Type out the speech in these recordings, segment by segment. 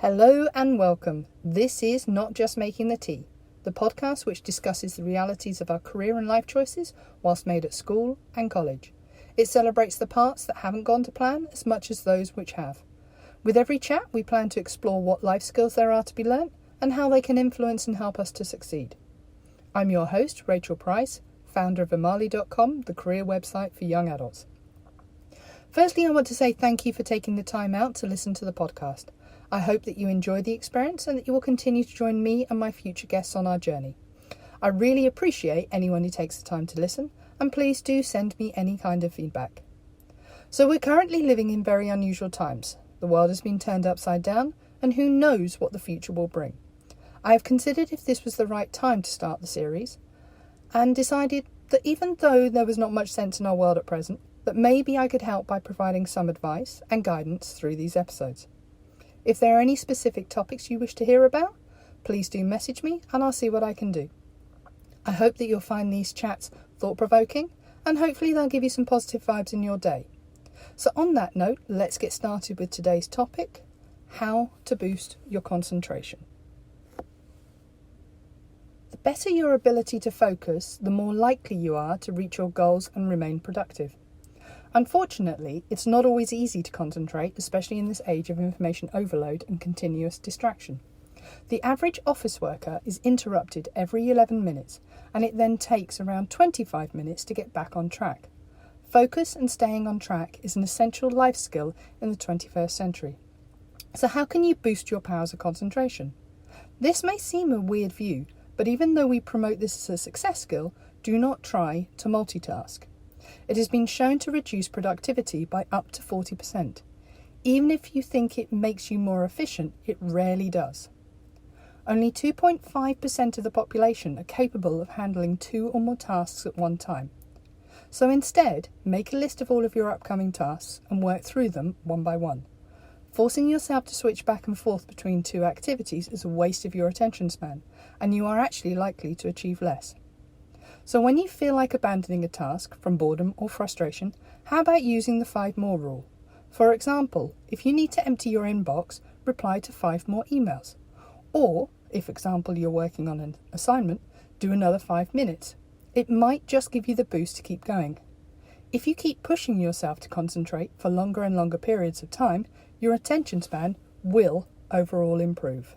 Hello and welcome. This is Not Just Making the Tea, the podcast which discusses the realities of our career and life choices whilst made at school and college. It celebrates the parts that haven't gone to plan as much as those which have. With every chat, we plan to explore what life skills there are to be learnt and how they can influence and help us to succeed. I'm your host, Rachel Price, founder of Imali.com, the career website for young adults. Firstly, I want to say thank you for taking the time out to listen to the podcast. I hope that you enjoy the experience and that you will continue to join me and my future guests on our journey. I really appreciate anyone who takes the time to listen, and please do send me any kind of feedback. So we're currently living in very unusual times. The world has been turned upside down, and who knows what the future will bring. I have considered if this was the right time to start the series, and decided that even though there was not much sense in our world at present, that maybe I could help by providing some advice and guidance through these episodes. If there are any specific topics you wish to hear about, please do message me and I'll see what I can do. I hope that you'll find these chats thought-provoking and hopefully they'll give you some positive vibes in your day. So on that note, let's get started with today's topic, how to boost your concentration. The better your ability to focus, the more likely you are to reach your goals and remain productive. Unfortunately, it's not always easy to concentrate, especially in this age of information overload and continuous distraction. The average office worker is interrupted every 11 minutes, and it then takes around 25 minutes to get back on track. Focus and staying on track is an essential life skill in the 21st century. So how can you boost your powers of concentration? This may seem a weird view, but even though we promote this as a success skill, do not try to multitask. It has been shown to reduce productivity by up to 40%. Even if you think it makes you more efficient, it rarely does. Only 2.5% of the population are capable of handling 2 or more tasks at one time. So instead, make a list of all of your upcoming tasks and work through them one by one. Forcing yourself to switch back and forth between 2 activities is a waste of your attention span, and you are actually likely to achieve less. So when you feel like abandoning a task from boredom or frustration, how about using the 5 more rule? For example, if you need to empty your inbox, reply to 5 more emails. Or, if example you're working on an assignment, do another 5 minutes. It might just give you the boost to keep going. If you keep pushing yourself to concentrate for longer and longer periods of time, your attention span will overall improve.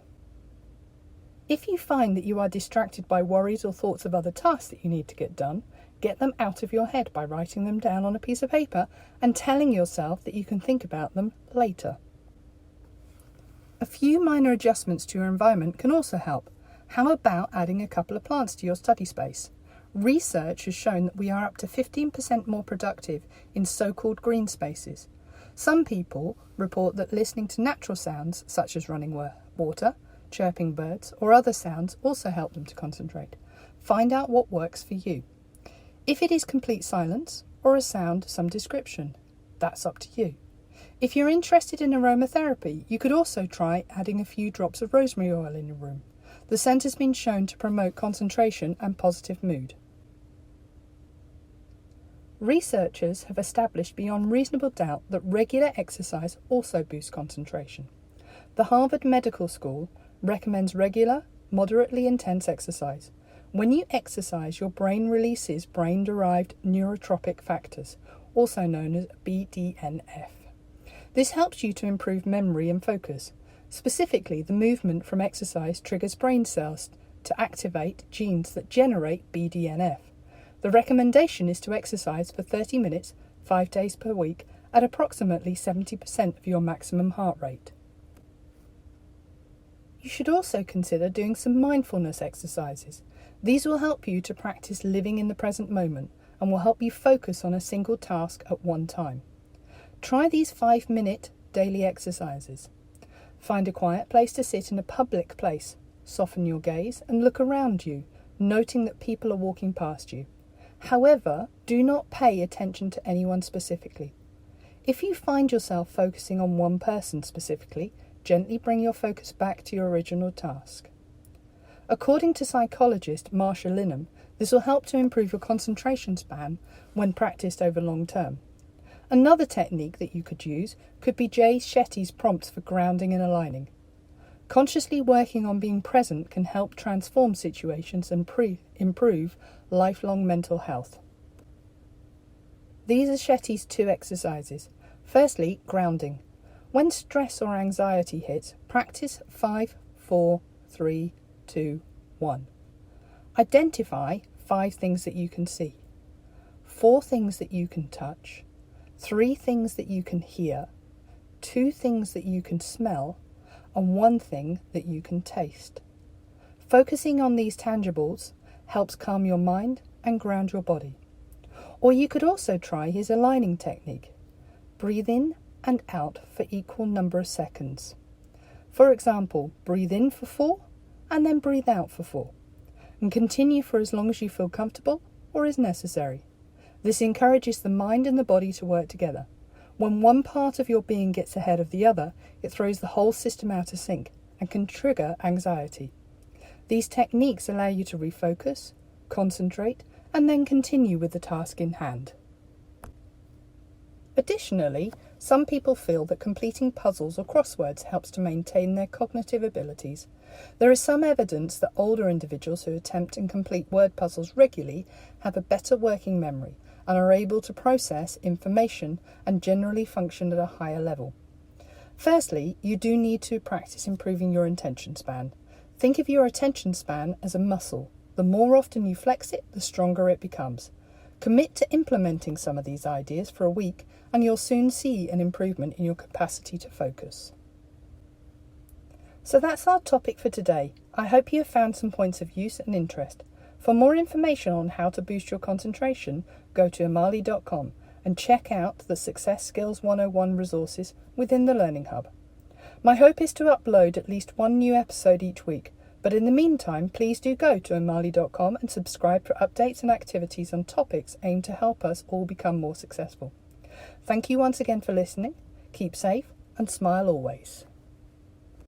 If you find that you are distracted by worries or thoughts of other tasks that you need to get done, get them out of your head by writing them down on a piece of paper and telling yourself that you can think about them later. A few minor adjustments to your environment can also help. How about adding a couple of plants to your study space? Research has shown that we are up to 15% more productive in so-called green spaces. Some people report that listening to natural sounds such as running water, chirping birds, or other sounds also help them to concentrate. Find out what works for you. If it is complete silence or a sound of some description, that's up to you. If you're interested in aromatherapy, you could also try adding a few drops of rosemary oil in your room. The scent has been shown to promote concentration and positive mood. Researchers have established beyond reasonable doubt that regular exercise also boosts concentration. The Harvard Medical School recommends regular, moderately intense exercise. When you exercise, your brain releases brain-derived neurotrophic factors, also known as BDNF. This helps you to improve memory and focus. Specifically, the movement from exercise triggers brain cells to activate genes that generate BDNF. The recommendation is to exercise for 30 minutes, 5 days per week, at approximately 70% of your maximum heart rate. You should also consider doing some mindfulness exercises. These will help you to practice living in the present moment and will help you focus on a single task at one time. Try these 5-minute daily exercises. Find a quiet place to sit in a public place. Soften your gaze and look around you, noting that people are walking past you. However, do not pay attention to anyone specifically. If you find yourself focusing on one person specifically, gently bring your focus back to your original task. According to psychologist Marsha Linehan, this will help to improve your concentration span when practiced over long term. Another technique that you could use could be Jay Shetty's prompts for grounding and aligning. Consciously working on being present can help transform situations and improve lifelong mental health. These are Shetty's 2 exercises. Firstly, grounding. When stress or anxiety hits, practice 5, 4, 3, 2, 1. Identify 5 things that you can see, 4 things that you can touch, 3 things that you can hear, 2 things that you can smell, and 1 thing that you can taste. Focusing on these tangibles helps calm your mind and ground your body. Or you could also try his aligning technique. Breathe in and out for equal number of seconds. For example, breathe in for 4 and then breathe out for 4. And continue for as long as you feel comfortable or is necessary. This encourages the mind and the body to work together. When one part of your being gets ahead of the other, it throws the whole system out of sync and can trigger anxiety. These techniques allow you to refocus, concentrate, and then continue with the task in hand. Additionally, some people feel that completing puzzles or crosswords helps to maintain their cognitive abilities. There is some evidence that older individuals who attempt and complete word puzzles regularly have a better working memory and are able to process information and generally function at a higher level. Firstly, you do need to practice improving your attention span. Think of your attention span as a muscle. The more often you flex it, the stronger it becomes. Commit to implementing some of these ideas for a week and you'll soon see an improvement in your capacity to focus. So that's our topic for today. I hope you have found some points of use and interest. For more information on how to boost your concentration, go to amali.com and check out the Success Skills 101 resources within the Learning Hub. My hope is to upload at least 1 new episode each week, but in the meantime, please do go to amali.com and subscribe for updates and activities on topics aimed to help us all become more successful. Thank you once again for listening. Keep safe and smile always.